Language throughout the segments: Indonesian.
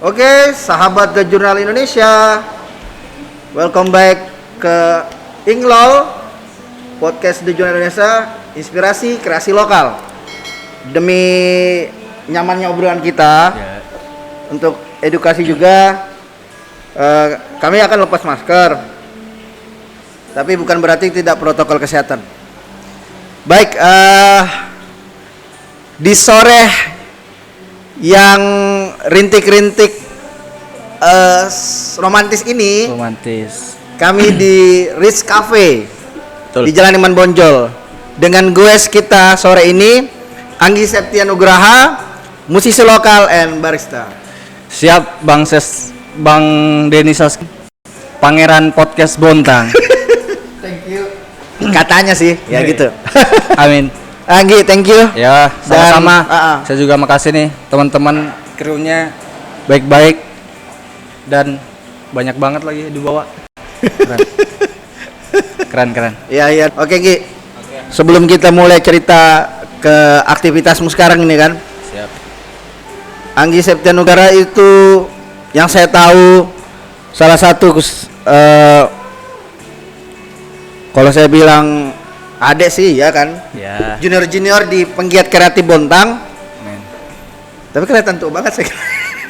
Oke, sahabat The Journal Indonesia, welcome back ke Inglol Podcast The Journal Indonesia, inspirasi kreasi lokal. Demi nyamannya obrolan kita, untuk edukasi juga, kami akan lepas masker. Tapi bukan berarti tidak protokol kesehatan. Baik, di sore yang rintik-rintik romantis ini, kami di Ritz Cafe. Betul. Di Jalan Iman Bonjol. Dengan goes kita sore ini, Anggi Septia Nugraha, musisi lokal and barista. Siap Bang Denisas, Pangeran Podcast Bontang. Thank you. Katanya sih, ya gitu. Amin. Anggi, thank you. Ya, sama-sama. Saya juga makasih nih teman-teman krunya, baik-baik dan banyak banget lagi dibawa. Keren. Iya. Oke, Gi. Sebelum kita mulai cerita ke aktivitasmu sekarang ini kan. Siap. Anggi Septia Nugraha itu yang saya tahu salah satu kalau saya bilang adek sih ya kan. Ya. Junior di penggiat kreatif Bontang. Men. Tapi kelihatan tua banget saya.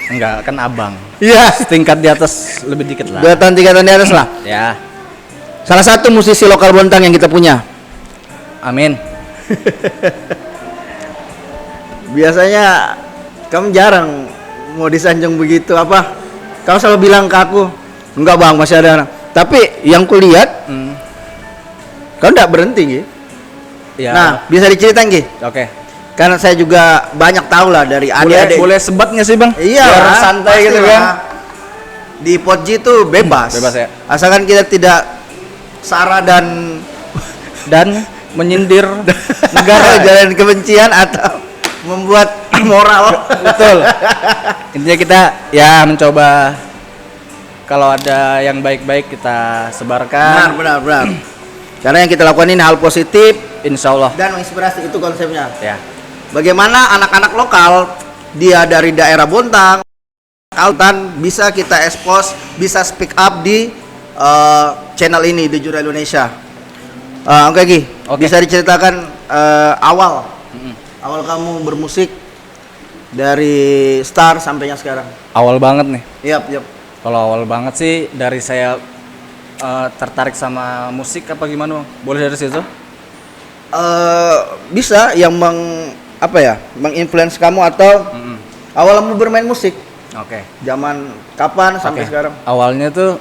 Enggak, kan abang. Iya. Tingkat di atas lebih dikit lah. 2 tahun 3 tahun di atas lah. Ya. Salah satu musisi lokal Bontang yang kita punya. Amin. Biasanya kamu jarang mau disanjung begitu apa? Kamu selalu bilang ke aku, enggak bang, masih ada anak. Tapi yang kulihat, kamu enggak berhenti gitu. Ya. Nah, bisa diceritain gitu. Oke. Karena saya juga banyak tahu lah dari adik-adik. Boleh sebat nggak sih bang? Iya. Biar santai gitu kan. Di Podji itu bebas. Bebas ya. Asalkan kita tidak sara dan menyindir negara, jalan kebencian atau membuat moral. Betul. Intinya kita ya mencoba kalau ada yang baik-baik kita sebarkan. Benar. Karena yang kita lakukan ini hal positif, Insya Allah. dan menginspirasi, itu konsepnya. Ya. Bagaimana anak-anak lokal dia dari daerah Bontang, Kaltan bisa kita expose, bisa speak up di channel ini di Journal Indonesia. Oke Gi, bisa diceritakan awal kamu bermusik dari start sampainya sekarang. Awal banget nih. Yap. Kalau awal banget sih dari saya tertarik sama musik apa gimana bang? Boleh dari situ? Bisa yang menginfluence kamu atau awal kamu bermain musik. Oke. Zaman kapan sampai sekarang? Awalnya tuh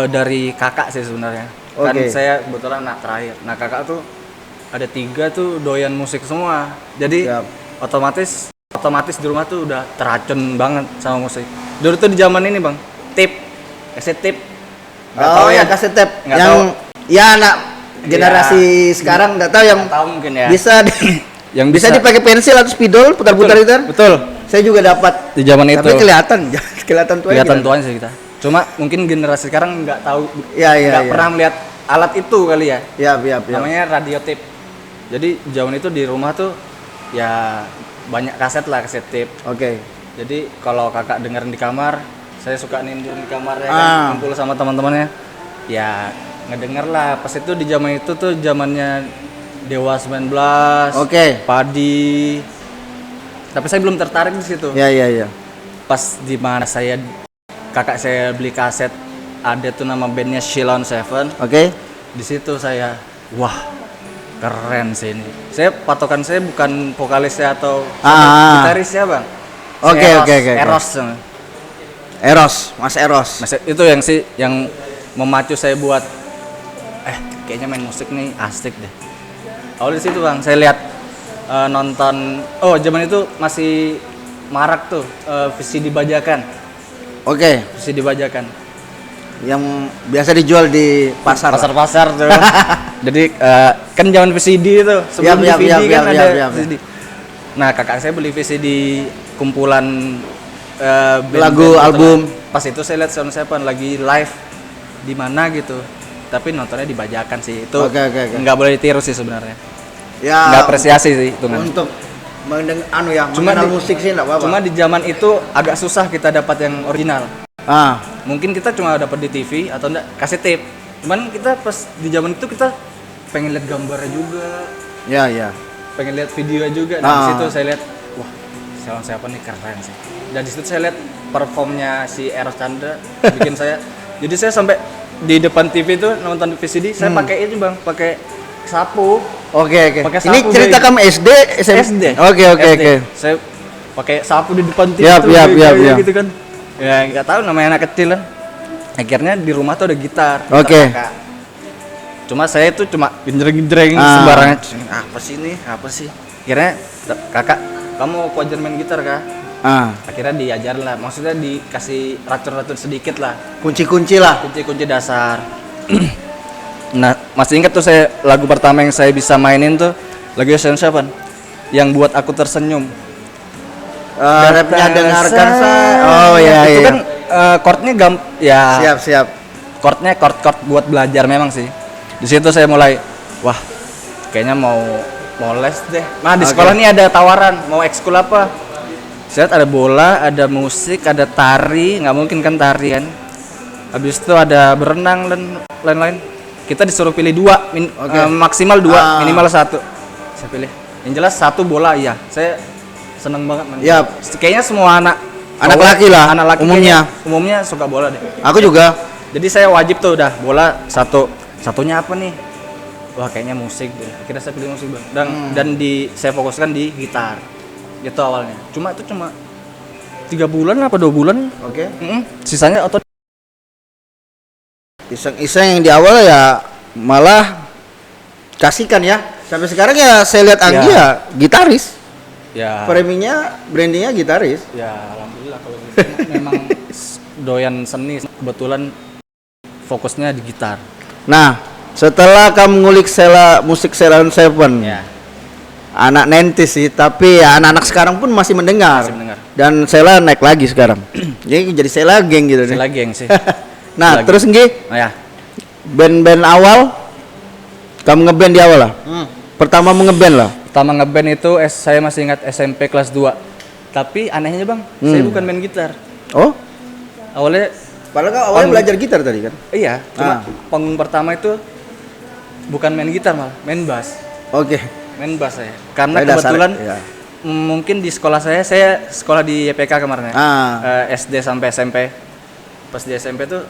dari kakak sih sebenarnya. Kan Oke. saya kebetulan anak terakhir. Nah kakak tuh ada 3 tuh doyan musik semua. Jadi Siap. otomatis di rumah tuh udah teracun banget sama musik. Dulu tuh di zaman ini bang, kaset tip. Kaset tape. Nggak Yang tahu. ya anak generasi sekarang nggak tahu yang Tahu mungkin ya. yang bisa dipakai pensil atau spidol putar-putar itu. Betul. Saya juga dapat Di zaman itu. tapi kelihatan tua. Kelihatan tuanya sih kita. Cuma mungkin generasi sekarang nggak tahu, Iya. pernah melihat alat itu kali ya. Iya. Namanya radio tape. Jadi zaman itu di rumah tuh ya banyak kaset tape. Oke. Jadi kalau kakak dengerin di kamar, saya suka nindir di kamar ya kan, kumpul sama teman-temannya. Ya ngedenger lah. Pas itu di zaman itu tuh zamannya Dewa 19. Oke. Padi. Tapi saya belum tertarik di situ. Iya. Pas di mana kakak saya beli kaset, ada tuh nama bandnya Shilon Seven. Oke. Di situ saya, wah keren sih ini. Patokan saya bukan vokalisnya atau gitarisnya bang. Oke. Mas Eros. Itu yang memacu saya buat kayaknya main musik nih asik deh. Awal di situ bang, saya lihat nonton. Zaman itu masih marak tuh VCD bajakan. Oke. VCD bajakan. Yang biasa dijual di pasar. Pasar tuh. Jadi kan zaman VCD itu sebelum DVD kan ada VCD. Nah kakak saya beli VCD kumpulan lagu album. Pas itu saya lihat Sound Seven lagi live di mana gitu. Tapi nontonnya dibajakan sih itu. Oke. Nggak boleh ditiru sih sebenarnya. Ya. Nggak apresiasi sih itu. Untuk mengenal musik sih enggak apa-apa. Cuma di zaman itu agak susah kita dapat yang original. Mungkin kita cuma dapat di TV atau enggak kaset tape. Cuman kita pas di zaman itu kita pengen lihat gambarnya juga. Ya. Pengen lihat videonya juga. Nah, di situ saya lihat, wah, siapa nih keren sih. Dan di situ saya lihat performnya si Eros Chandra bikin saya. Jadi saya sampai di depan TV itu nonton VCD, saya pakai itu Bang, pakai sapu. Oke. Pakai Ini sapu cerita kamu SD, SD. Oke. Saya pakai sapu di depan TV Yap, gitu kan. Ya nggak tahu namanya anak kecil kan. Akhirnya di rumah tuh ada gitar. Oke. Cuma saya itu cuma genjreng sembarangan. Apa sih? Akhirnya kakak, kamu wajar main gitar kah? Akhirnya diajar lah. Maksudnya dikasih racun-racun sedikit lah. Kunci-kunci lah. Kunci-kunci dasar. Nah, masih ingat tuh saya lagu pertama yang saya bisa mainin tuh lagu siapa? Yang buat aku tersenyum. Rapnya dengarkan saya. Oh iya. Itu kan chordnya ya. Siap. Chordnya chord buat belajar memang sih. Di situ saya mulai, wah, kayaknya mau les deh. Nah, di sekolah ini ada tawaran mau ekskul apa? Saya lihat ada bola, ada musik, ada tari, nggak mungkin kan tari kan. Habis itu ada berenang dan lain-lain. Kita disuruh pilih maksimal 2, minimal 1. Saya pilih. Yang jelas 1 bola, iya. Saya seneng banget main. Ya, kayaknya semua anak laki lah. Anak laki umumnya suka bola deh. Aku juga. Jadi saya wajib tuh udah bola 1. Satunya apa nih? Wah, kayaknya musik deh. Akhirnya saya pilih musik Bang. Dan saya fokuskan di gitar. Itu awalnya. Itu cuma 3 bulan apa 2 bulan. Oke. Sisanya Iseng-iseng yang di awal ya malah kasihkan ya. Sampai sekarang ya saya lihat Anggi ya gitaris. Ya. Brandingnya gitaris. Ya, alhamdulillah kalau gitu. Memang doyan seni, kebetulan fokusnya di gitar. Nah, setelah kamu ngulik musik Sheila on 7. Ya. Anak 90s sih, tapi ya anak-anak sekarang pun masih mendengar. Dan Sheila naik lagi sekarang. Jadi Sheila geng gitu deh. Sheila geng sih. Nah, terus Nggi? Ya. Band-band awal kamu ngeband di awal lah? Pertama ngeband lah. Pertama ngeband itu saya masih ingat SMP kelas 2. Tapi anehnya Bang, saya bukan main gitar. Oh? Padahal awalnya belajar gitar tadi kan? Iya, cuma panggung pertama itu bukan main gitar malah, main bass. Oke. Main bass saya. Karena kebetulan mungkin di sekolah saya sekolah di YPK kemarin ya. SD sampai SMP. Pas di SMP tuh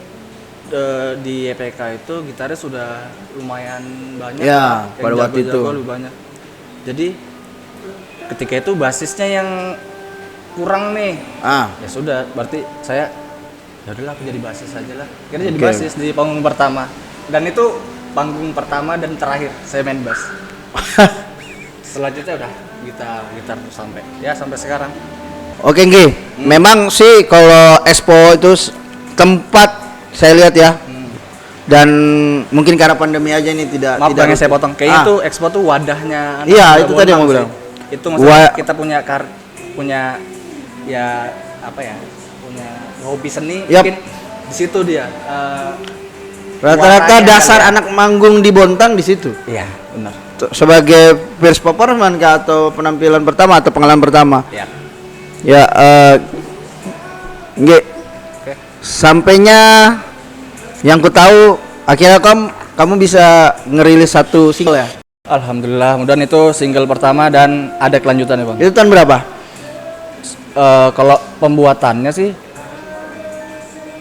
di YPK itu gitaris sudah lumayan banyak. Ya, pada waktu itu. Lebih banyak. Jadi ketika itu basisnya yang kurang nih. Ya sudah, berarti saya ya udahlah aku jadi basis aja lah. Kira jadi basis di panggung pertama. Dan itu panggung pertama dan terakhir saya main bass. Selanjutnya udah gitar sampai sekarang. Oke Nggi, memang sih kalau Expo itu tempat saya lihat ya. Dan mungkin karena pandemi aja ini tidak saya potong. Kayaknya itu Expo tuh wadahnya. Iya, itu tadi yang mau bilang. Itu maksudnya kita punya ya apa ya? Punya hobi seni mungkin di situ dia. Rata-rata dasar anak manggung di Bontang di situ. Iya, benar. Sebagai first performance atau penampilan pertama atau pengalaman pertama. Iya. Ya, Nggi. Sampainya yang ku tahu akhirnya kamu bisa ngerilis 1 single ya. Alhamdulillah, mudah-mudahan itu single pertama dan ada kelanjutannya Bang. Itu tahun berapa? Kalau pembuatannya sih,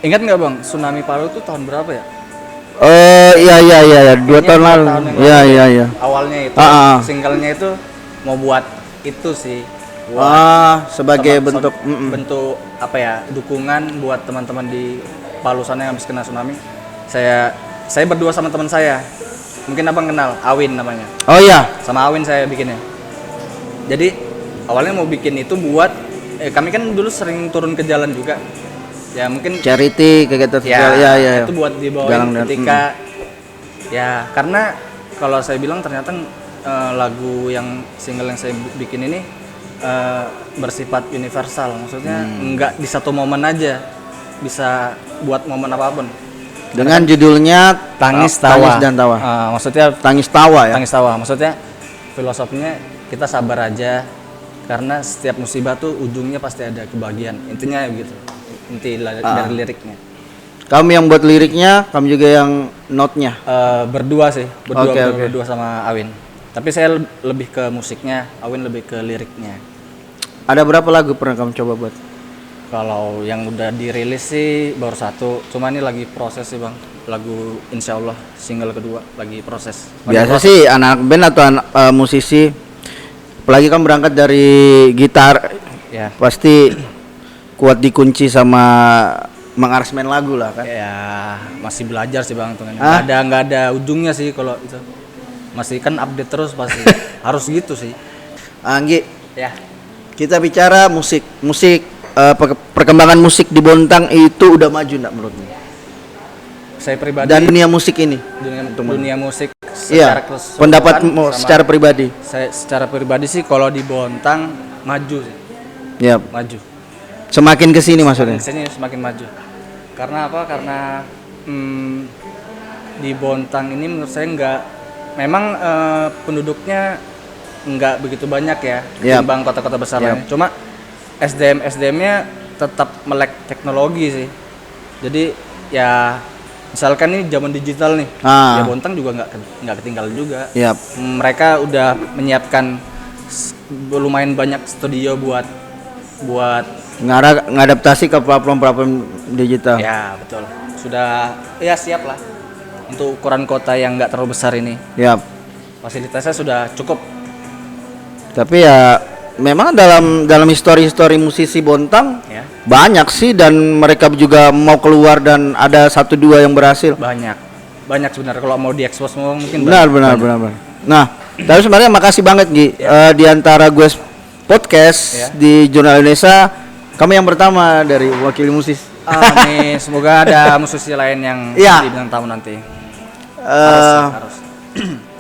ingat nggak Bang, Tsunami Palu itu tahun berapa ya? Iya, 2 tahun lalu. Iya. Awalnya itu, singlenya itu mau buat itu sih. Sebagai bentuk apa ya, dukungan buat teman-teman di Palu sana yang habis kena tsunami. Saya berdua sama teman saya. Mungkin Abang kenal, Awin namanya. Oh iya. Sama Awin saya bikinnya. Jadi awalnya mau bikin itu buat kami kan dulu sering turun ke jalan juga. Ya mungkin charity kayak gitu. Ya. Itu buat dibawain ketika ya karena kalau saya bilang ternyata lagu yang single yang saya bikin ini bersifat universal. Maksudnya enggak di satu momen aja. Bisa buat momen apapun. Dengan judulnya Tangis Tawa. Tangis dan Tawa. Maksudnya Tangis Tawa ya. Tangis Tawa. Maksudnya filosofinya kita sabar aja. karena setiap musibah tuh ujungnya pasti ada kebahagiaan, intinya gitu, dari liriknya. Kamu yang buat liriknya, kamu juga yang note-nya. Berdua sih, Oke. berdua sama Awin, tapi saya lebih ke musiknya, Awin lebih ke liriknya. Ada berapa lagu pernah kamu coba buat? Kalau yang udah dirilis sih baru satu, cuma ini lagi proses sih bang, lagu Insya Allah single kedua lagi proses. Biasa sih anak band atau musisi, apalagi kan berangkat dari gitar, Ya. pasti kuat dikunci sama mengaransemen lagu lah kan. Ya masih belajar sih bang, tuh kan. Hah? Nggak ada ujungnya sih kalau itu. Masih kan update terus pasti. Harus gitu sih. Anggi, Ya. kita bicara musik, perkembangan musik di Bontang itu udah maju enggak menurutmu? Saya pribadi Dan dunia musik ini, dunia musik iya, secara keseluruhan pendapatmu sama secara pribadi. saya secara pribadi sih kalau di Bontang maju sih, Ya, maju. semakin ke sini maksudnya. Sini semakin maju. Karena apa? Karena di Bontang ini menurut saya memang penduduknya nggak begitu banyak ya, Yap. timbang kota-kota besar Yap. lainnya. Cuma SDM-nya tetap melek teknologi sih. Jadi ya misalkan ini zaman digital nih, ya Bontang juga nggak ketinggalan juga. Yap. Mereka udah menyiapkan lumayan banyak studio buat Ngadaptasi ke platform-platform digital. ya betul, sudah ya siap lah untuk ukuran kota yang nggak terlalu besar ini, Yap. fasilitasnya sudah cukup. Tapi ya memang dalam histori musisi Bontang Ya, banyak sih, dan mereka juga mau keluar dan ada 1-2 yang berhasil. banyak sebenarnya kalau mau diekspos mungkin Benar. banyak. Nah, tapi sebenarnya makasih banget Gi. Di antara gue podcast Ya. di Jurnal Indonesia, kamu yang pertama dari wakili musisi. Amin, semoga ada musisi lain yang Iya. di bintang tamu nanti. Harus.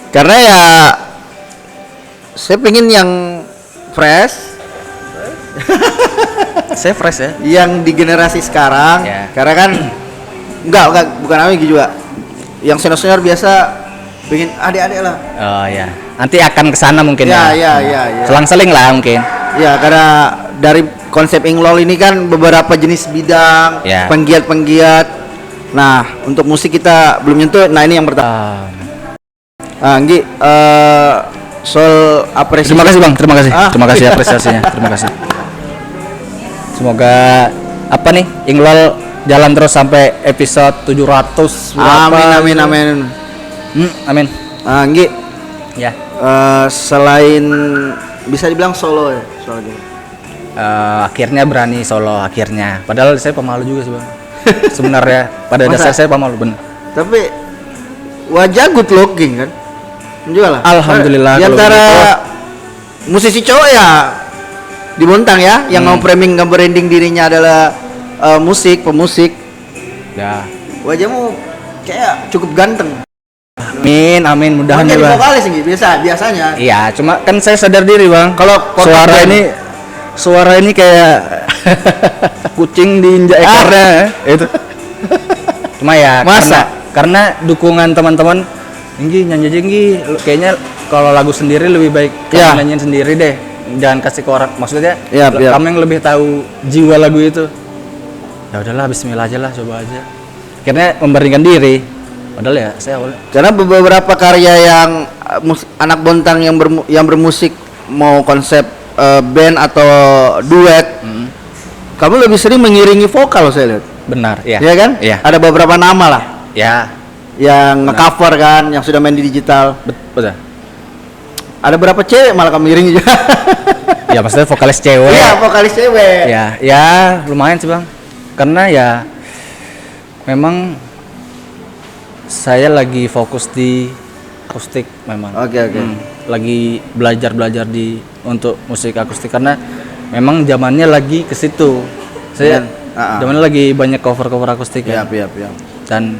Karena ya saya pengen yang fresh, Saya fresh ya. yang di generasi sekarang. Ya. Karena kan enggak bukan Ami juga. Yang senior biasa pengen adik-adik lah. Oh ya, nanti akan kesana mungkin Ya. Selang-seling lah mungkin. Ya, karena dari konsep Inglol ini kan beberapa jenis bidang, Ya. penggiat-penggiat. Nah, untuk musik kita belum nyentuh. Nah, ini yang pertama. Anggi, soal apresiasi. Terima kasih bang, terima kasih, Ah. terima kasih apresiasinya, terima kasih. Semoga apa nih Inglol jalan terus sampai episode 700 berapa. Amin. Amin. Anggi, Ya. selain bisa dibilang solo ya, soalnya. Akhirnya berani solo akhirnya. Padahal saya pemalu juga sih bang. Sebenarnya pada Masa? dasar saya pemalu bener. Tapi wajah good looking kan? Juga lah. Alhamdulillah Di kalau antara musisi cowok ya di Bontang ya, yang mau framing branding dirinya adalah pemusik. Ya. Wajahmu kayak cukup ganteng. Amin, mudahan Jadi ya bang. vokalis nih, biasanya. Iya, cuma kan saya sadar diri bang. Kalau Suara ini kayak kucing diinjak ekornya itu. Cuma ya Masa? karena dukungan teman-teman, nyanyi kayaknya kalau lagu sendiri lebih baik Ya. kamu nyanyiin sendiri deh. Jangan kasih ke orang. Maksudnya Yap. kamu yang lebih tahu jiwa lagu itu. Ya udahlah, bismillah aja lah, coba aja. Akhirnya memberanikan diri. Padahal ya saya awalnya Karena beberapa karya yang anak Bontang yang bermusik, mau konsep band atau duet, kamu lebih sering mengiringi vokal saya lihat. benar, ya. Iya kan? Iya. Ada beberapa nama lah Ya, yang nge-cover kan, yang sudah main di digital. betul. Ada berapa cewek malah kamu iringi juga. Ya maksudnya vokalis cewek. Iya, vokalis cewek. Ya lumayan sih bang. Karena ya memang saya lagi fokus di akustik memang. Oke. Lagi belajar untuk musik akustik karena memang zamannya lagi ke situ. Saya zamannya lagi banyak cover akustik ya. Iya. Dan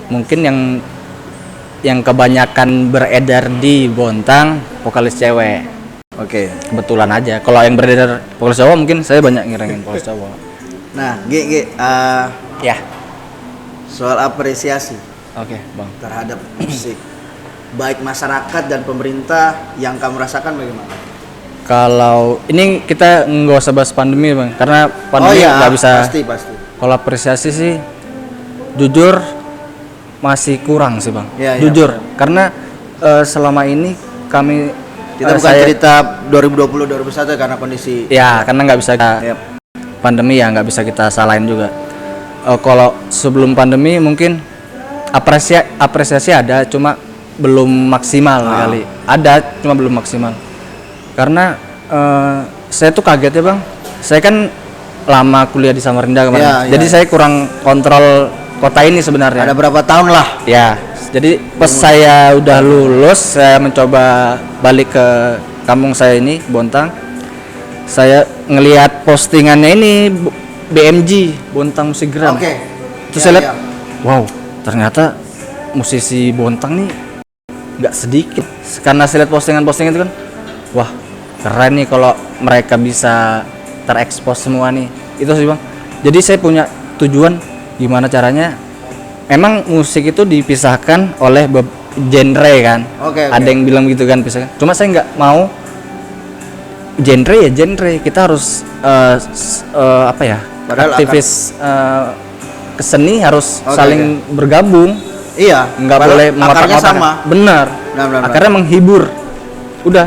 mungkin yang kebanyakan beredar di Bontang vokalis cewek. Oke. Kebetulan aja. Kalau yang beredar vokalis cowok mungkin saya banyak ngirengin vokalis cowok. Nah, G, Ya. soal apresiasi Oke, bang. terhadap musik, baik masyarakat dan pemerintah, yang kamu rasakan bagaimana? Kalau ini kita nggak usah bahas pandemi bang, karena pandemi nggak bisa. Pasti. Kalau apresiasi sih, jujur masih kurang sih bang. Iya, Jujur, karena selama ini kami Kita bukan cerita 2020-2021 karena kondisi. Ya, karena nggak bisa Yap. pandemi ya, nggak bisa kita salahin juga. Kalau sebelum pandemi mungkin apresiasi ada, cuma belum maksimal kali. Ada, cuma belum maksimal. Karena saya tuh kaget ya bang. Saya kan lama kuliah di Samarinda kemarin. Jadi saya kurang kontrol kota ini sebenarnya. Ada berapa tahun lah? Ya. Jadi pas saya udah lulus, saya mencoba balik ke kampung saya ini, Bontang. Saya ngelihat postingannya ini BMG, Bontang Musikgram. Oke. Terus saya lihat, wow, ternyata musisi Bontang nih nggak sedikit. Karena saya lihat postingan-postingan itu kan, wah keren nih kalau mereka bisa terekspos semua nih. Itu sih bang. Jadi saya punya tujuan gimana caranya. Emang musik itu dipisahkan oleh genre kan. Oke. Ada yang bilang gitu kan pisahkan. Cuma saya nggak mau genre ya genre. Kita harus apa ya? Padahal aktivis keseni harus saling bergabung. Iya. Nggak boleh akarnya sama. Benar. Akarnya menghibur. Udah.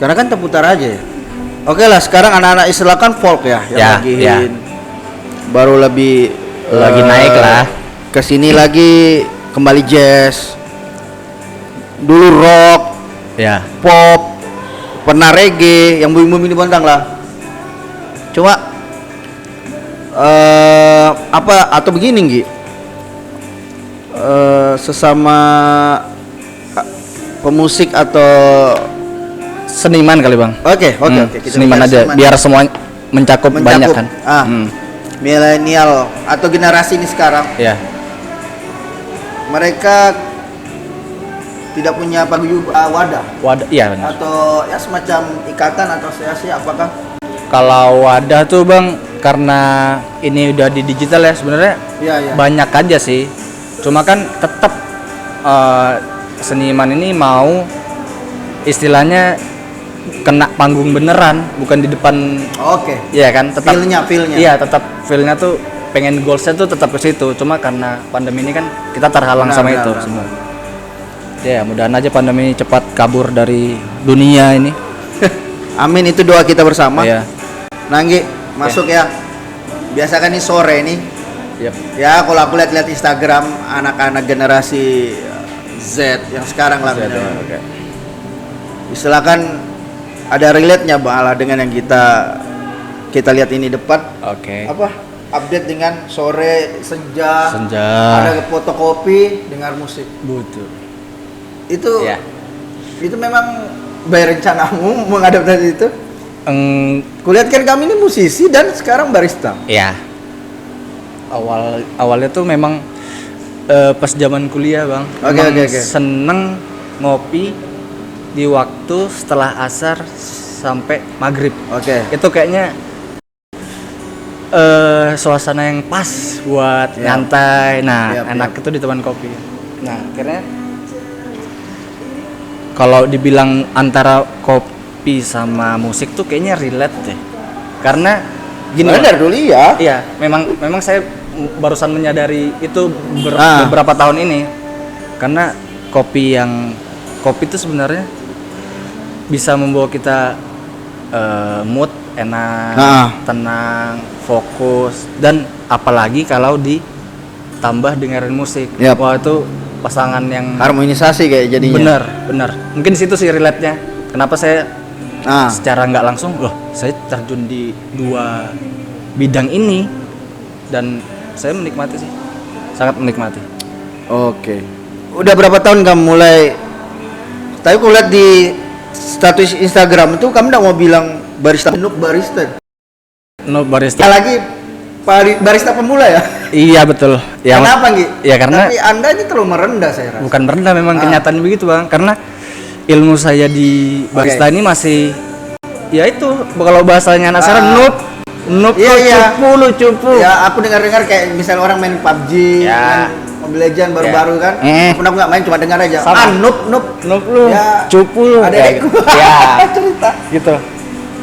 Karena kan terputar aja ya. Oke lah, sekarang anak-anak Islam kan folk ya, yang lagi baru lebih lagi naik lah. Kesini lagi kembali jazz. Dulu rock, pop, pernah reggae, yang booming di Bontang lah. Cuma apa atau begini Gi? Sesama pemusik atau seniman kali bang. Oke. Seniman aja, biar semua mencakup banyak kan. Milenial atau generasi ini sekarang. Iya. Mereka tidak punya wadah. Iya benar. Atau ya semacam ikatan atau asosiasi apakah? Kalau wadah tuh bang, karena ini udah di digital ya sebenarnya. Iya. Banyak aja sih. Cuma kan tetap seniman ini mau istilahnya kena panggung beneran, bukan di depan. Oke. Iya kan, tetap Feel-nya. Iya, tetap feel-nya tuh pengen goalsnya tuh tetap ke situ. Cuma karena pandemi ini kan kita terhalang sama itu semua. Ya, mudahan aja pandemi cepat kabur dari dunia ini. Amin, itu doa kita bersama. Iya. Nanggi, masuk ya. Biasa kan ini sore nih. Yep. Ya, kalau aku lihat-lihat Instagram anak-anak generasi Z yang sekarang lah. Okay. Silakan ada relate-nya Bang dengan yang kita lihat ini depan. Oke. Apa? Update dengan sore senja. Senja. Ada fotokopi dengar musik. Betul. Itu memang by rencanamu mengadaptasi itu? Kulihat kan kami ini musisi dan sekarang barista. Iya. Awalnya tuh memang pas zaman kuliah bang. Oke. Seneng ngopi di waktu setelah asar sampai maghrib. Oke. Itu kayaknya suasana yang pas buat nyantai. Nah, enak itu di teman kopi. Nah, akhirnya kalau dibilang antara kopi sama musik tuh kayaknya relate deh. Karena gini. Dari dulu ya. Iya, memang saya barusan menyadari itu beberapa tahun ini. Karena kopi itu sebenarnya bisa membawa kita mood enak, tenang, fokus, dan apalagi kalau ditambah dengerin musik. Yep. Wah, itu pasangan yang harmonisasi kayak jadinya. Bener. Mungkin di situ sih relate-nya. Kenapa saya secara nggak langsung, saya terjun di dua bidang ini dan saya menikmati sih, sangat menikmati. Oke. Udah berapa tahun kamu mulai? Tapi aku lihat di status Instagram itu kamu udah mau bilang barista. No barista. Lagi barista pemula ya? Iya betul. Ya, kenapa Gi? Ya karena. Tapi Anda ini terlalu merendah saya rasa. Bukan merendah, memang kenyataan begitu bang. Karena ilmu saya di barista ini masih, ya itu kalau bahasanya anak sekarang noob. Noob Iya, lu iya. cupu. Ya, aku dengar-dengar kayak misalnya orang main PUBG, Ya. main Mobile Legends baru-baru kan. Aku nggak main, cuma dengar aja. Sama. Noob. Noob lu, Ya. cupu lu. Adekku. Ya, Cerita. gitu.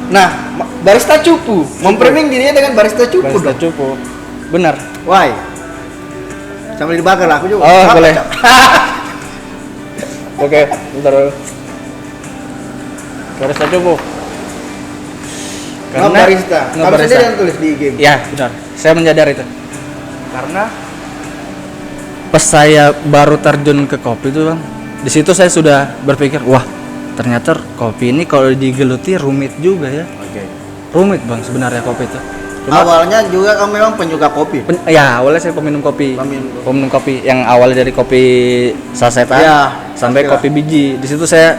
Nah, barista cupu. Memframing dirinya dengan barista cupu Barista dong. cupu. Benar. Why? Sambil dibakar lah, aku juga. Oh, Apa, boleh. Cok? Oke, bentar dulu. Barista cupu. No barista. no Kamu barista. sendiri yang tulis di game. Ya, benar. Saya menyadari itu. Karena pas saya baru terjun ke kopi itu, Bang, di situ saya sudah berpikir, wah, ternyata kopi ini kalau digeluti rumit juga ya. Oke. Rumit, Bang, sebenarnya kopi itu. Cuma Awalnya juga kamu memang penyuka kopi. ya, awalnya saya peminum kopi. Peminum. Peminum kopi yang awalnya dari kopi sasetan Ya, sampai oke lah. kopi biji. Di situ saya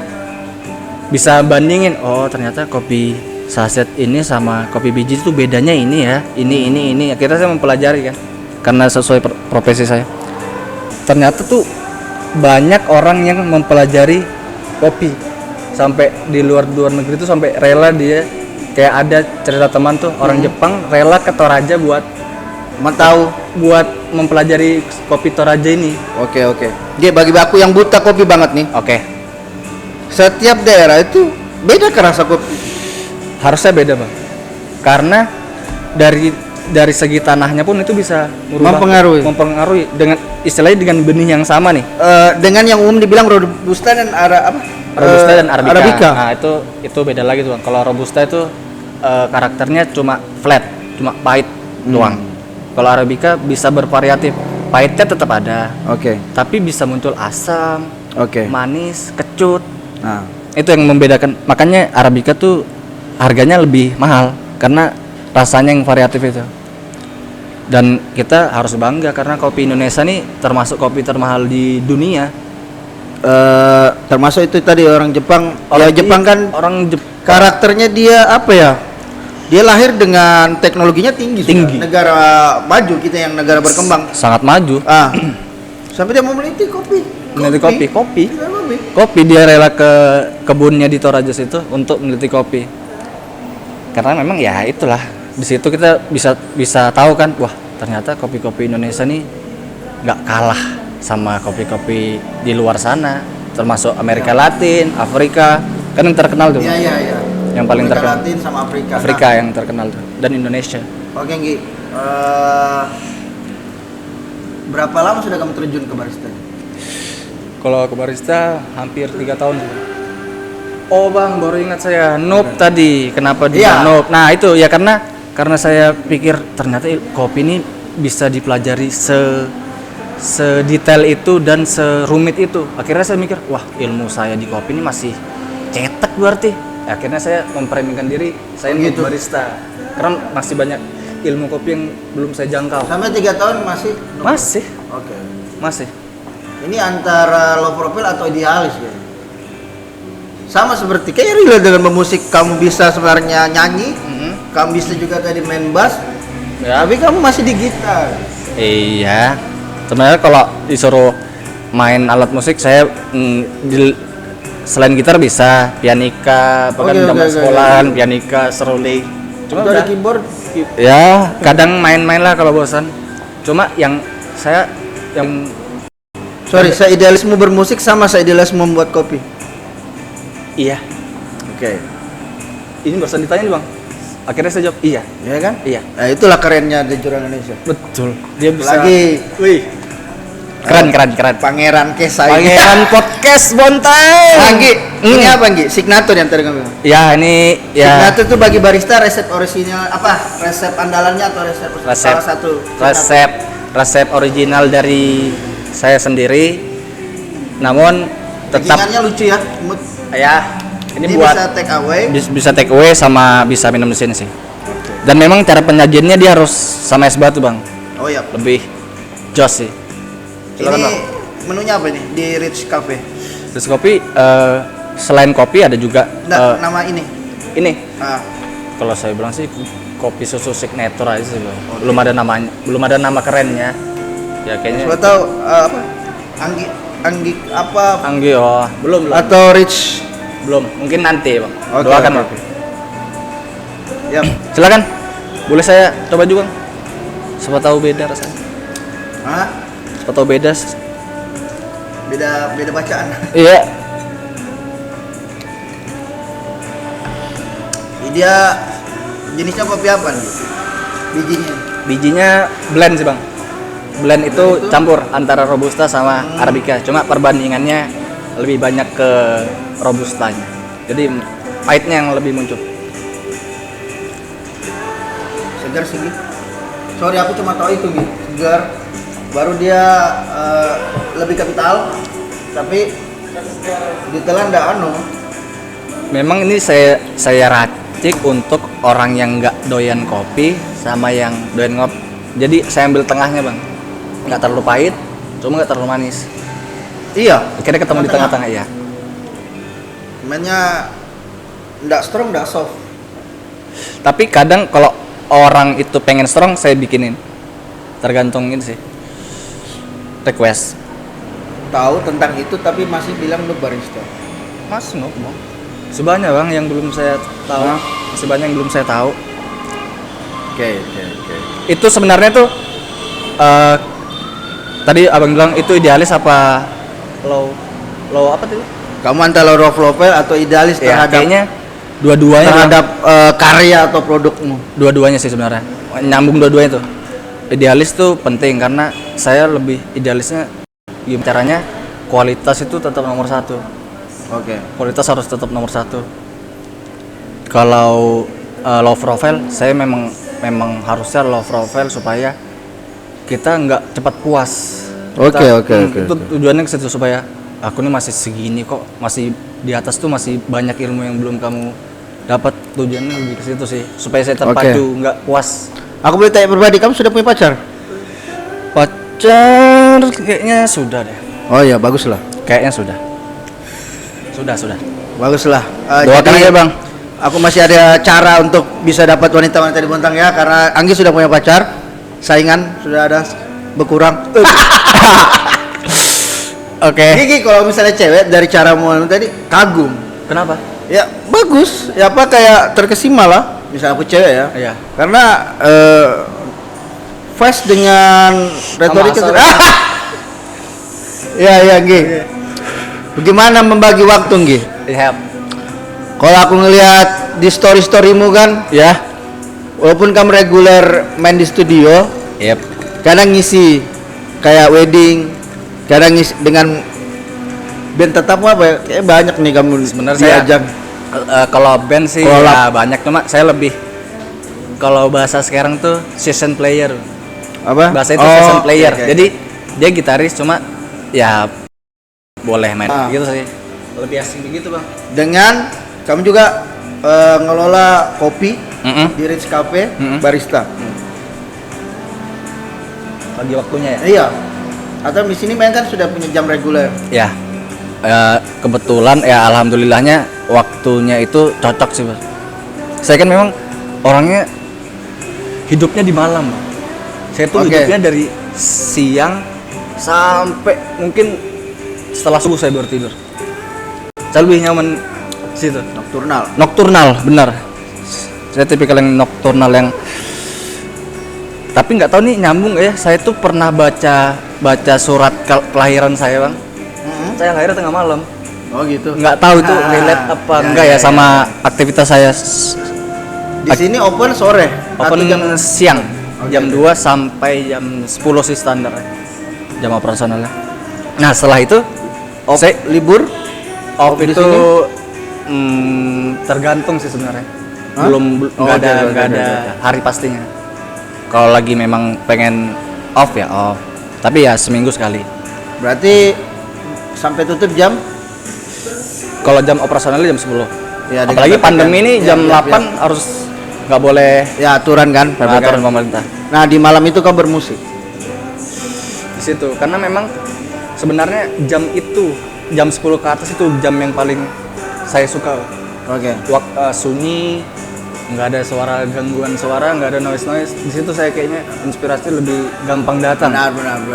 bisa bandingin, oh ternyata kopi saset ini sama kopi biji itu bedanya ini ya, ini. Akhirnya saya mempelajari kan, karena sesuai profesi saya. Ternyata tuh banyak orang yang mempelajari kopi sampai di luar negeri tuh sampai rela dia, kayak ada cerita teman tuh orang Jepang rela ke Toraja buat Mau tahu? mempelajari kopi Toraja ini. Oke. Dia bagi aku yang buta kopi banget nih. Oke, Setiap daerah itu beda ke rasa kopi. harusnya beda, Bang, karena dari segi tanahnya pun itu bisa mempengaruhi dengan istilahnya dengan benih yang sama nih. Dengan yang umum dibilang robusta dan Robusta dan Arabica. Arabica. Nah, itu beda lagi tuh, Bang. Kalau Robusta itu karakternya cuma flat, cuma pahit doang. Kalau Arabica bisa bervariatif. Pahitnya tetap ada, Oke. tapi bisa muncul asam, Oke. manis, kecut. Nah, Itu yang membedakan. Makanya Arabica tuh harganya lebih mahal karena rasanya yang variatif itu. Dan kita harus bangga karena kopi Indonesia nih termasuk kopi termahal di dunia. termasuk itu tadi orang Jepang. Jepang kan orang karakternya dia apa ya? Dia lahir dengan teknologinya tinggi. Tinggi. Negara maju, kita yang negara berkembang. sangat maju. Sampai dia mau meneliti kopi. Kopi. Iya, kopi. Kopi dia rela ke kebunnya di Toraja itu untuk meneliti kopi. Karena memang ya itulah, di situ kita bisa tahu kan, wah ternyata kopi-kopi Indonesia nih nggak kalah sama kopi-kopi di luar sana, termasuk Amerika Latin, Afrika, kan yang terkenal tuh. Iya. Yang paling Amerika terkenal. Latin sama Afrika. Afrika yang terkenal tuh, dan Indonesia. Oke, Nggi. Berapa lama sudah kamu terjun ke barista? Kalau ke barista hampir 3 tahun. Oh Bang, baru ingat saya noob tadi. Kenapa dia Iya. noob? Nah itu ya karena saya pikir ternyata kopi ini bisa dipelajari sedetail itu dan serumit itu. Akhirnya saya mikir, wah ilmu saya di kopi ini masih cetek berarti. Akhirnya saya memperemingkan diri saya Oh, untuk gitu. barista. Karena masih banyak ilmu kopi yang belum saya jangkau. Sampai 3 tahun masih? Masih, Oke. masih. Ini antara low profile atau idealis ya? Sama seperti kayak relate dengan bermusik, kamu bisa sebenarnya nyanyi, kamu bisa juga tadi main bass, Ya. tapi kamu masih di gitar. Iya. Sebenarnya kalau disuruh main alat musik saya selain gitar bisa pianika, bahkan Oke, zaman oke, sekolahan pianika, seruling. Cuma Itu ada udah. keyboard. Ya, kadang main-main lah kalau bosan. Cuma yang Sorry, saya idealisme bermusik sama saya idealisme membuat kopi. iya. Oke. Ini barusan ditanya nih, Bang. Akhirnya saya jawab iya. Ya kan? Iya. Nah, itulah kerennya di Jurang Indonesia. Betul. Dia bisa Lagi, wih, keren. Pangeran Kesai. Pangeran podcast Bontang. Lagi, ini apa Nggi? Signature yang tadi kamu bilang. Ya, ini ya Signature itu bagi barista resep orisinal apa? Resep andalannya atau resep salah satu? resep original dari saya sendiri. Namun tetap Packingannya lucu ya. ya ini Ini buat bisa take away. bisa take away sama bisa minum di sini sih. Dan memang cara penyajiannya dia harus sama es batu, Bang. Oh iya. Lebih jos sih. Silakan, Ini Bang. menunya apa ini di Rich Cafe? Terus kopi selain kopi ada juga Nggak, nama ini. ini. Ah, Kalau saya bilang sih kopi susu signature aja sih, Bang. Belum ada namanya, belum ada nama kerennya. Ya kayaknya siapa tahu apa? Anggi apa? Anggi, oh, belum. Atau Rich? Belum. Mungkin nanti, Bang. Oke, Doakan, oke. Bang. Ya. Silakan. Boleh saya coba juga, Bang? Siapa tahu beda rasanya. Hah? Siapa tahu beda. Beda bacaan. Iya. Dia jenisnya kopi apa nih? Bijinya. Bijinya blend sih, Bang. Blend itu campur antara robusta sama arabica. Cuma perbandingannya lebih banyak ke robustanya. Jadi pahitnya yang lebih muncul. Segar sih, Gi. Sorry, aku cuma tahu itu, Gi. Segar. Baru dia lebih kental, tapi ditelan nggak anu. Memang ini saya racik untuk orang yang nggak doyan kopi sama yang doyan ngopi. Jadi saya ambil tengahnya, Bang. Nggak terlalu pahit, cuma nggak terlalu manis. Iya. Akhirnya ketemu di tengah-tengah ya. Mainnya nggak strong, nggak soft. Tapi kadang kalau orang itu pengen strong, saya bikinin. Tergantung ini sih. Request. Tahu tentang itu tapi masih bilang lu barista. Mas, no, Bang. Sebanyak, Bang, yang belum saya tahu. Hah? Sebanyak yang belum saya tahu. Oke. Itu sebenarnya tuh tadi Abang bilang itu idealis apa low apa tuh? Kamu antara low profile atau idealis Ya, terhadap kayaknya dua-duanya, terhadap karya atau produkmu? dua-duanya sih sebenarnya. Nyambung dua-duanya tuh. Idealis tuh penting karena saya lebih idealisnya gimana caranya kualitas itu tetap nomor satu. Oke. Kualitas harus tetap nomor satu. Kalau low profile, saya memang harusnya low profile supaya kita nggak cepat puas. Oke. Itu tujuannya ke situ supaya aku ini masih segini kok, masih di atas tuh masih banyak ilmu yang belum kamu dapat. Tujuannya lebih ke situ sih, supaya saya terpacu, nggak puas. Aku boleh tanya pribadi, kamu sudah punya pacar? Pacar kayaknya sudah deh. Oh iya, bagus lah. Kayaknya sudah. Bagus lah. Doakan aja, Bang. Aku masih ada cara untuk bisa dapat wanita-wanita di Bontang ya, karena Anggi sudah punya pacar. Saingan sudah ada berkurang. Oke. Gigi, kalau misalnya cewek dari cara mau tadi kagum. Kenapa? Ya bagus. Ya apa kayak terkesima lah. Misal aku cewek ya. Iya. Karena Fast dengan retorika asal. Iya, Gi. Bagaimana membagi waktu, Gi? Iya. Kalau aku ngelihat di story-storymu kan, Ya. walaupun kamu reguler main di studio, Yep. kadang ngisi kayak wedding, kadang ngisi dengan band tetap apa ya? Kayak banyak nih kamu Sebenarnya saya diajak. Kalau band sih Collab. ya banyak, cuma saya lebih kalau bahasa sekarang tuh session player. Apa? Bahasa itu session player. oke. Jadi dia gitaris cuma ya boleh main gitu sih. Lebih asing begitu, Bang. Dengan kamu juga ngelola kopi Mm-mm. di Rich Cafe Mm-mm. barista. Bagi waktunya ya. Iya. Atau di sini main kan sudah punya jam reguler. Ya. Kebetulan ya alhamdulillahnya waktunya itu cocok sih, Bang. Saya kan memang orangnya hidupnya di malam, Bang. Saya tuh Oke. hidupnya dari siang sampai mungkin setelah subuh saya baru tidur. Saya lebih nyaman situ. Nocturnal, benar. Saya tipikal yang nocturnal yang tapi nggak tahu nih nyambung nggak ya. Saya tuh pernah baca surat kelahiran saya, Bang. Saya lahirnya tengah malam. Oh gitu. Nggak tahu itu relate apa enggak ya sama aktivitas saya. Di sini open sore. Open atau siang. Oke, Jam 2 sampai jam 10 sih standar. Jam operasionalnya. Nah, setelah itu saya libur. off di itu sini? tergantung sih sebenarnya. Hah? Belum Oh, nggak oke, ada oke. hari pastinya. Kalau lagi memang pengen off ya off. Tapi ya seminggu sekali. Berarti sampai tutup jam? Kalau jam operasionalnya jam 10. Ya, dengan Apalagi PPKM. pandemi ini Ya, jam ya, 8 harus nggak boleh Ya aturan kan. peraturan pemerintah. Nah di malam itu kau bermusik. Di situ karena memang sebenarnya jam itu jam 10 ke atas itu jam yang paling saya suka. Oke. Sunyi, nggak ada suara gangguan suara, nggak ada noise. Di situ saya kayaknya inspirasi lebih gampang datang. Benar.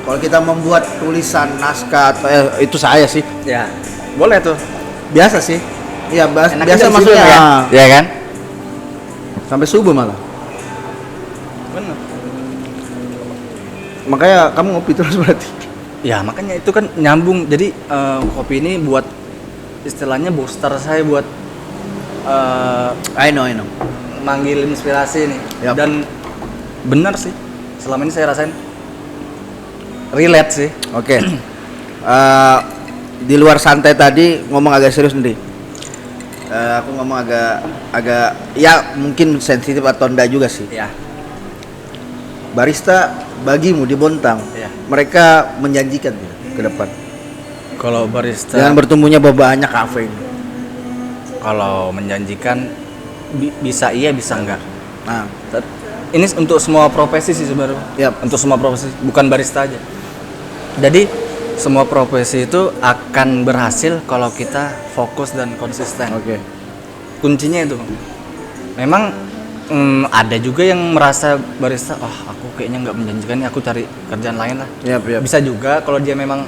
Kalau kita membuat tulisan naskah atau itu saya sih Ya, boleh tuh. biasa sih. Iya Enaknya biasa jam maksudnya situ ya? Iya kan? sampai subuh malah. Makanya kamu ngopi terus berarti. Ya makanya itu kan nyambung. Jadi kopi ini buat istilahnya booster saya buat I know. manggil inspirasi nih. Yap. Dan benar sih. Selama ini saya rasain relate sih. Oke. Di luar santai tadi ngomong agak serius nih. Aku ngomong agak ya mungkin sensitif atau enggak juga sih. Ya. Barista bagimu di Bontang, Iya. mereka menjanjikan ya, ke depan. Kalau barista Dengan bertumbuhnya banyak kafe ini. kalau menjanjikan bisa iya bisa enggak. Nah, Ini untuk semua profesi sih sebenarnya. Yap. Untuk semua profesi, bukan barista aja. Jadi semua profesi itu akan berhasil kalau kita fokus dan konsisten. oke. Kuncinya itu. Memang ada juga yang merasa barista, aku kayaknya nggak menjanjikan nih, aku cari kerjaan lain lah. Yap. Bisa juga kalau dia memang,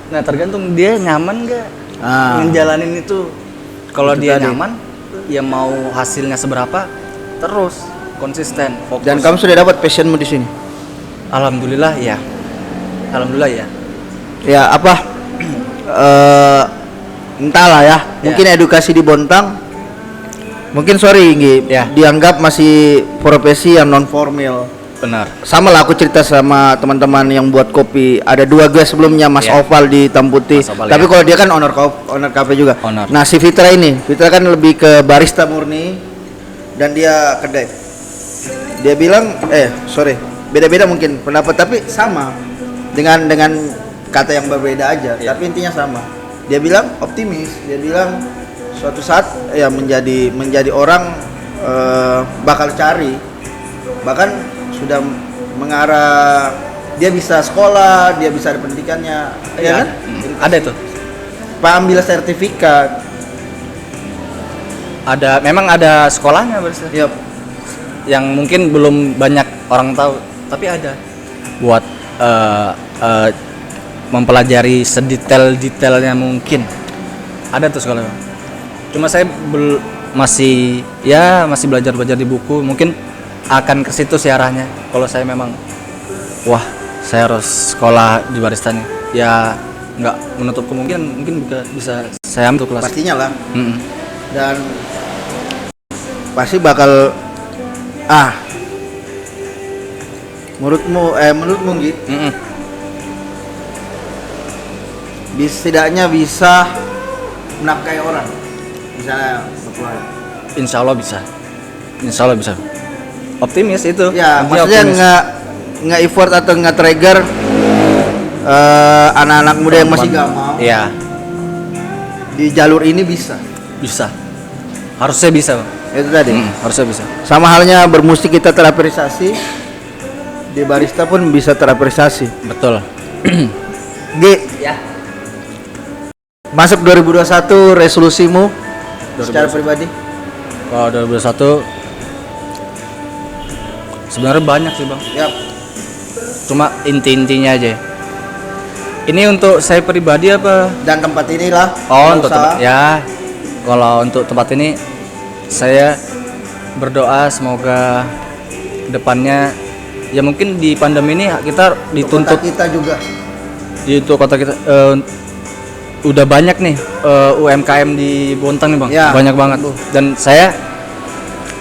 nah tergantung dia nyaman nggak ngejalanin itu. Kalau Itu dia tadi. nyaman, ya mau hasilnya seberapa, terus konsisten, fokus. Dan kamu sudah dapat passionmu di sini. Alhamdulillah ya. Alhamdulillah ya. Ya apa? Entahlah ya. Mungkin edukasi di Bontang, mungkin sorry Nggi, Ya. dianggap masih profesi yang non formal. Benar. Sama lah aku cerita sama teman-teman yang buat kopi. Ada 2 guys sebelumnya, Mas Ya. Oval di Tamputi. Mas Oval, Tapi ya. kalau dia kan owner cafe juga. Owner. Nah, si Fitra kan lebih ke barista murni dan dia kedai. Dia bilang beda-beda mungkin pendapat tapi sama dengan kata yang berbeda aja, Ya. tapi intinya sama. Dia bilang optimis, dia bilang suatu saat ya menjadi orang bakal cari, bahkan sudah mengarah, dia bisa sekolah, dia bisa ada pendidikannya, ya kan? Ada itu. Pak ambil sertifikat. Memang ada sekolahnya barista. Yap. Yang mungkin belum banyak orang tahu, tapi ada buat mempelajari sedetail-detailnya mungkin. Ada tuh sekolah. Cuma saya masih belajar di buku, mungkin akan ke situ sih arahnya. Kalau saya memang saya harus sekolah di barista nih. Ya nggak menutup kemungkinan mungkin bisa saya ambil kelas. Pastinya lah. Mm-mm. Dan pasti bakal menurutmu gitu Mm-mm. setidaknya bisa menafkahi orang, misalnya berkeluarga. Insya Allah bisa. Optimis itu. Ya, Intinya maksudnya optimis. nggak effort atau nggak trigger anak-anak muda yang masih gamal. Iya, Di jalur ini bisa. harusnya bisa Bang. Itu tadi. Harusnya bisa. Sama halnya bermusik kita terapresiasi, di barista pun bisa terapresiasi. Betul. G, Ya. masuk 2021 resolusimu secara 2021. pribadi? Kalau 2021 sebenarnya banyak sih Bang. Yap. Cuma intinya aja. Ini untuk saya pribadi apa? Dan tempat inilah. Untuk usaha. tempat ya. Kalau untuk tempat ini saya berdoa semoga depannya ya mungkin di pandemi ini kita dituntut Kota kita juga. di untuk kota kita udah banyak nih UMKM di Bontang nih Bang. Ya. Banyak banget. Dan saya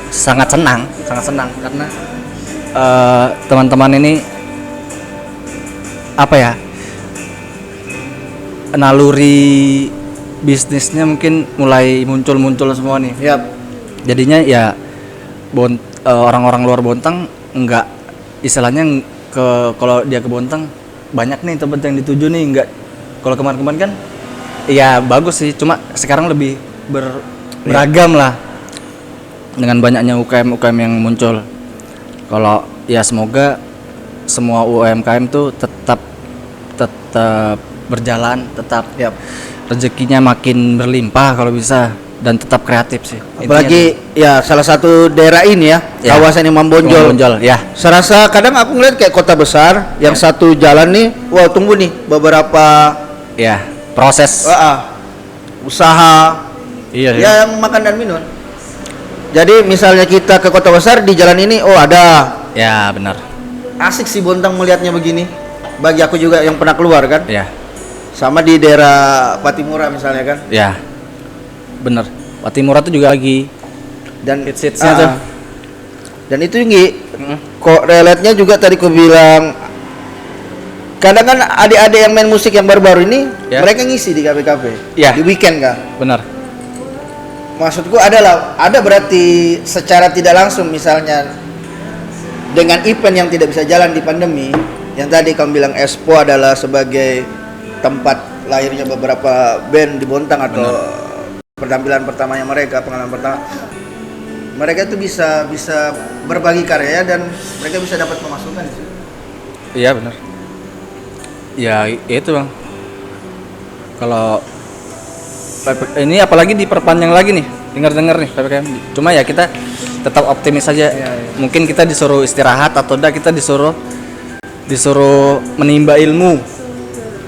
sangat senang karena teman-teman ini apa ya? Naluri bisnisnya mungkin mulai muncul semua nih. Yap. Jadinya ya orang-orang luar Bontang enggak istilahnya kalau dia ke Bontang banyak nih tempat yang dituju nih, enggak kalau kemarin-kemarin kan ya bagus sih, cuma sekarang lebih beragam lah dengan banyaknya UKM yang muncul. Kalau ya semoga semua UMKM tuh tetap berjalan, tetap Yap. rezekinya makin berlimpah kalau bisa, dan tetap kreatif sih. Apalagi ya salah satu daerah ini ya, Ya. kawasan Imam Bonjol. Ya. Serasa kadang aku ngeliat kayak kota besar yang satu jalan nih, wah tunggu nih beberapa Ya, proses. usaha Iya, ya yang makan dan minum. Jadi misalnya kita ke kota besar di jalan ini, ada Ya, benar. asik sih Bontang melihatnya begini. bagi aku juga yang pernah keluar kan. Ya. Sama di daerah Patimura misalnya kan. Ya. Bener. Patimura tuh juga lagi Dan hits-hitsnya tuh. Dan itu Nggi, kok relate-nya juga tadi ku bilang kadang kan adik-adik yang main musik yang baru-baru ini mereka ngisi di kafe-kafe. Ya. Di weekend kan. Bener. Maksudku ada berarti secara tidak langsung misalnya dengan event yang tidak bisa jalan di pandemi, yang tadi kamu bilang Expo adalah sebagai tempat lahirnya beberapa band di Bontang atau penampilan pertamanya mereka, pengalaman pertama. Mereka itu bisa berbagi karya dan mereka bisa dapat pemasukan sih. Iya bener. Ya itu Bang. Kalau ini apalagi diperpanjang lagi nih, dengar nih PPKM. Cuma ya kita tetap optimis saja. Mungkin kita disuruh istirahat atau enggak kita disuruh menimba ilmu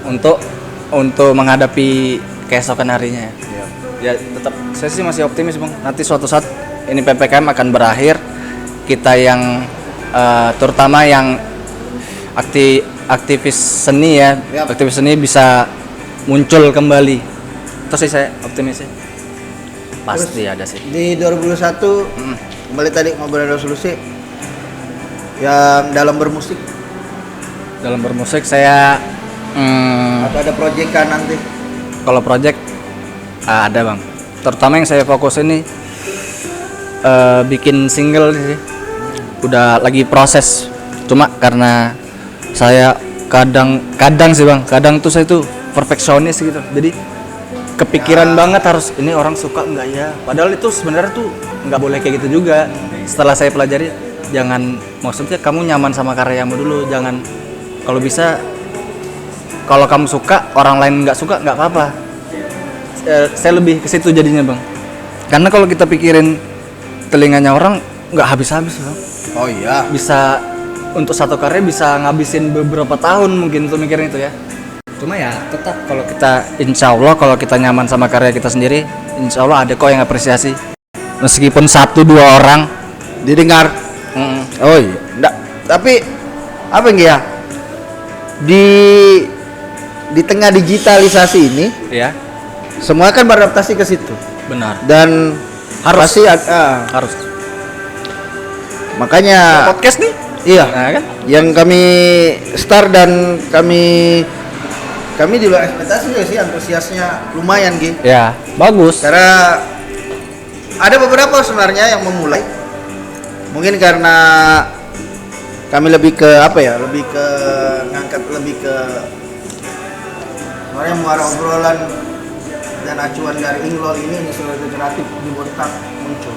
untuk menghadapi keesokan harinya. Ya tetap saya sih masih optimis Bang. Nanti suatu saat ini PPKM akan berakhir. Kita yang terutama yang aktivis seni ya, aktivis seni bisa muncul kembali. Itu sih saya optimis sih. Pasti Terus, ada sih. Di 2021 kembali tadi ngobrol resolusi yang dalam bermusik. Dalam bermusik saya Atau ada proyekan nanti? kalau project ada Bang. Terutama yang saya fokus ini bikin single sih. Udah lagi proses. Cuma karena saya kadang sih Bang, kadang tuh saya tuh perfeksionis gitu. Jadi kepikiran banget harus ini orang suka enggak ya. Padahal itu sebenarnya tuh nggak boleh kayak gitu juga. Setelah saya pelajari, jangan, maksudnya kamu nyaman sama karyamu dulu. Jangan, kalau bisa kalau kamu suka orang lain nggak suka nggak apa-apa. Saya lebih ke situ jadinya Bang. Karena kalau kita pikirin telinganya orang nggak habis-habis Bang. Oh iya. Bisa untuk satu karya bisa ngabisin beberapa tahun mungkin untuk mikirin itu ya. Cuma ya tetap kalau kita insya Allah kalau kita nyaman sama karya kita sendiri, insya Allah ada kok yang apresiasi. Meskipun 1-2 orang Didengar. Oh iya. Nggak. Tapi apa Nggi ya? Di tengah digitalisasi ini, ya semua kan beradaptasi ke situ. benar. Dan Harus. pasti Harus. makanya Podcast nih. iya. Nah, kan? Yang kami start dan kami di luar ekspektasi juga sih, antusiasnya lumayan Gi. Ya, bagus. Karena ada beberapa sebenarnya yang memulai. Mungkin karena kami lebih ke apa ya? Lebih ke ngangkat lebih ke sebenarnya muara obrolan dan acuan dari Inglol ini industri kreatif di Bontang muncul.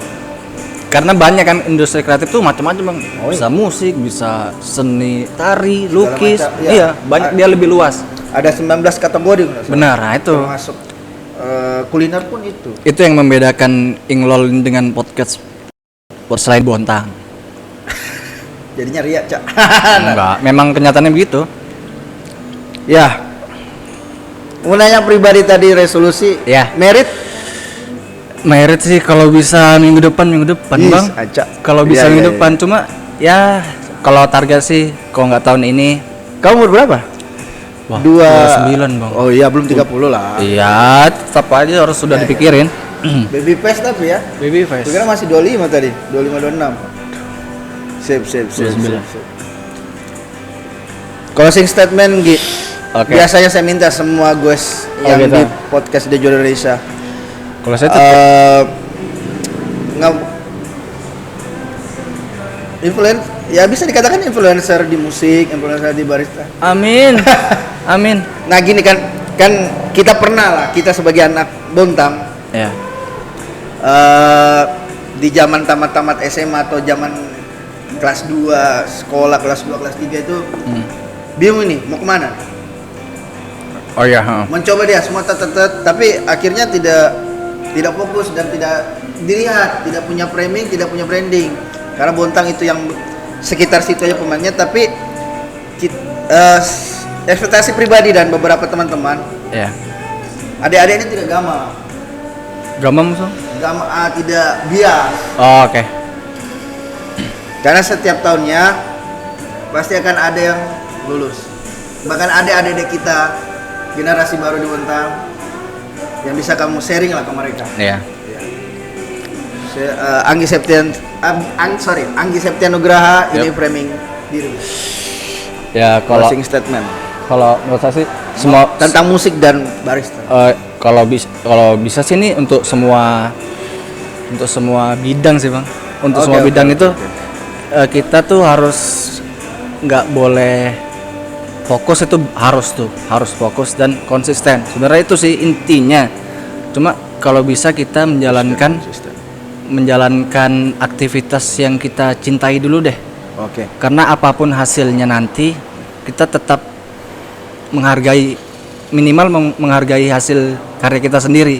Karena banyak kan industri kreatif tuh macam-macam Bang. Bisa musik, bisa seni tari, lukis. macam, iya. Iya, banyak, dia lebih luas. Ada 19 kategori Benar, nah itu. termasuk kuliner pun itu. Itu yang membedakan Inglol dengan podcast selain Bontang. Jadinya riak, Cak. Enggak, memang kenyataannya begitu. Ya. Mulanya pribadi tadi resolusi. Ya. Merit Sih kalau bisa minggu depan Ih, Bang. acak. Kalau bisa Iya, minggu iya, depan cuma ya kalau target sih kalau nggak tahun ini. Kamu umur berapa? Wah, 29 Bang. Oh iya, belum 30 lah. Iya, tetap aja harus sudah dipikirin. Baby face tapi ya. Baby face. Kira masih 25 tadi, 25 26. Sip. 29. Closing statement Gi. Oke. Biasanya saya minta semua guys yang gitu. di podcast The Juara Indonesia. Kalau saya tuh ya bisa dikatakan influencer di musik, influencer di barista. amin. Amin. Nah gini kan kita pernah lah, kita sebagai anak Bontang Ya. di zaman tamat SMA atau zaman kelas 2 sekolah, kelas 2 kelas 3 itu bingung ini mau kemana, Oh iya, mencoba dia semua tapi akhirnya tidak fokus dan tidak dilihat, tidak punya framing, tidak punya branding, karena Bontang itu yang sekitar situ aja pemainnya. Tapi ekspektasi pribadi dan beberapa teman-teman, Ya. adik-adik ini tidak Gamam so? tidak bias, Oh, oke. karena setiap tahunnya pasti akan ada yang lulus. bahkan adik-adik kita generasi baru di Bontang yang bisa kamu sharing lah ke mereka. Iya. Anggi Septian Nugraha ini framing diri. Ya kalau Closing statement menurut saya sih semua tentang musik dan barista. kalau bisa sih ini untuk semua bidang sih Bang. Untuk semua bidang itu kita tuh harus nggak boleh fokus, itu harus fokus dan konsisten. Sebenarnya itu sih intinya. Cuma kalau bisa kita menjalankan aktivitas yang kita cintai dulu deh. Oke. Karena apapun hasilnya nanti kita tetap menghargai hasil karya kita sendiri.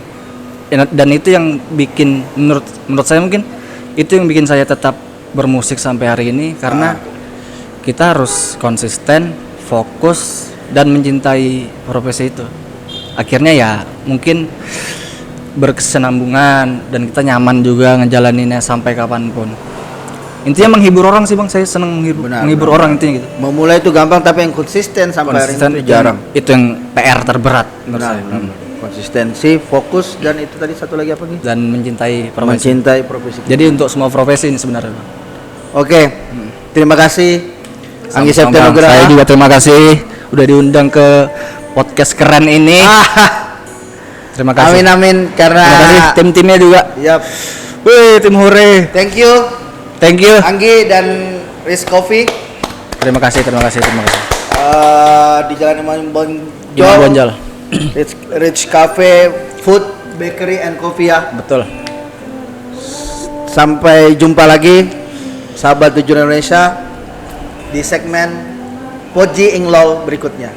Dan itu yang bikin menurut saya mungkin itu yang bikin saya tetap bermusik sampai hari ini, karena kita harus konsisten, fokus dan mencintai profesi itu. Akhirnya ya mungkin berkesinambungan dan kita nyaman juga ngejalaninnya sampai kapanpun. Intinya menghibur orang sih Bang, saya senang menghibur orang intinya gitu. Memulai itu gampang, tapi yang konsisten sampai hari ini jarang. Itu yang PR terberat menurut saya. Konsistensi, fokus, dan itu tadi satu lagi apa nih? Dan mencintai profesi. Jadi untuk semua profesi ini sebenarnya Bang. Oke. Terima kasih Anggi Sama-sama, Septian Bang. Nugraha. Saya juga terima kasih udah diundang ke podcast keren ini. Terima kasih. Amin karena Terima kasih tim-timnya juga. Yap. Wih, tim hore. Thank you Anggi dan Rich Coffee. Terima kasih. Di Jalan Imam Imam Bonjol. Rich Cafe, Food, Bakery and Coffee ya. Betul. Sampai jumpa lagi sahabat Tujuan Indonesia di segmen Poji Inglol berikutnya.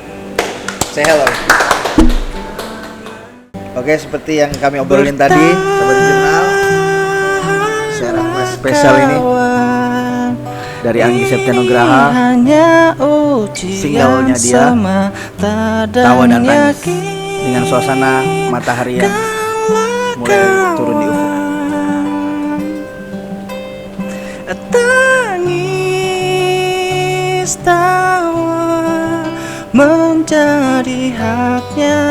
Say hello. Oke, seperti yang kami obrolin tadi, sahabat jurnal, siaran spesial ini dari Anggi Septian Nugraha, singlenya dia Tawa dan Tangis, dengan suasana matahari yang mulai turun di ufuk. Tangis tawa menjadi haknya.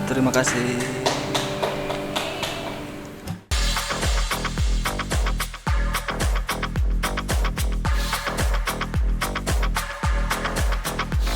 Terima kasih.